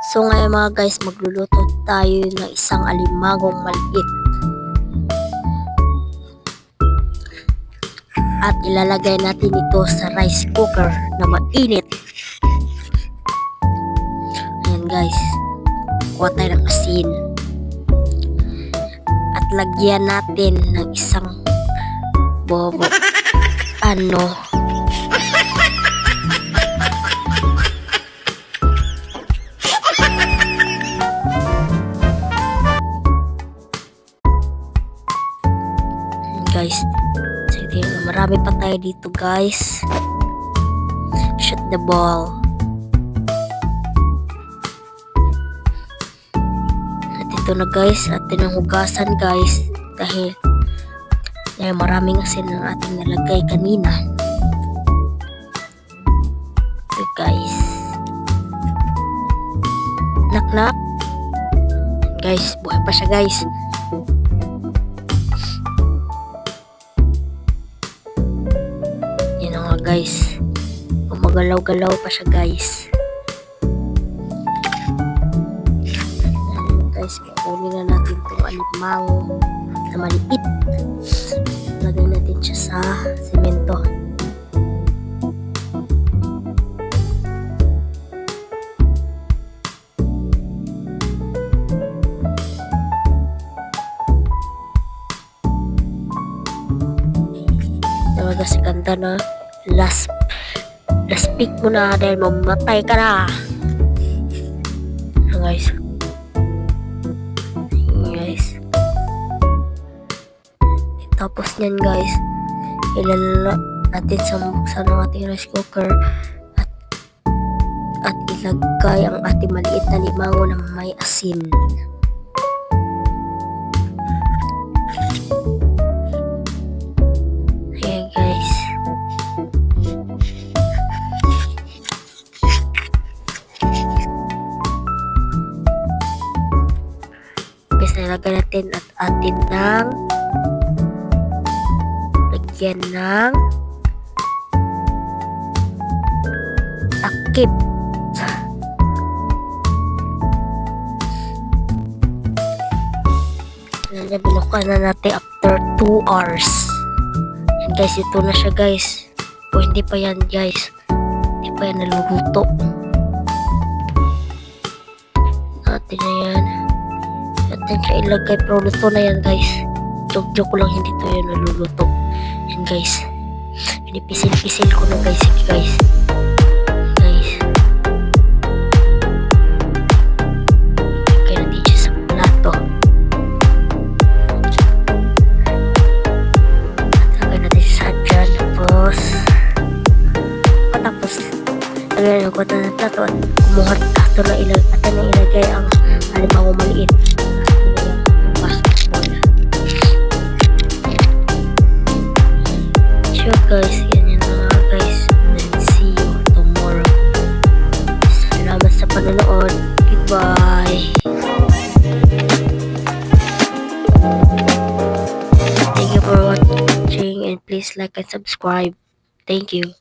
So ngayon mga guys, magluluto tayo ng isang alimangong maliit. At ilalagay natin ito sa rice cooker na mainit. Ayan guys, kuha tayo ng asin. At lagyan natin ng isang bobo. Guys, sige, marami pa tayo dito guys. Shoot the ball. At ito na guys, atin ang hugasan guys, dahil maraming asin ang ating nalagay kanina. Ito guys, nak guys, buhay pa siya guys. Guys, gumagalaw-galaw pa siya guys. Ayan, guys, kukunin na natin itong alimango na maliit. Lagay natin siya sa semento. Talaga si ganda na. Last pick mo na dahil mamatay ka na. Guys. Tapos yan guys, ilalala natin sa buksan ng ating rice cooker at ilagay ang ating maliit na limango na may asin. Nilagay natin at atin ng lagyan ng takip. Binukan na natin after 2 hours. Yan guys, ito na siya guys. O hindi pa yan guys, hindi pa yan naluluto. Natin na yan. Natin siya ilagay, pero luto na yan guys. Joke lang, hindi to yan naluluto. Yan guys, pinipisil-pisil ko na guys. Sige guys, lagay natin siya sa plato. Lagay natin siya sa dyan. Tapos lagay ko na ng plato at kumuhat ato na ilagay ang alimango maliit. Guys, yan yun mga guys, and see you tomorrow. Salamat sa panonood. Goodbye. Thank you for watching and please like and subscribe. Thank you.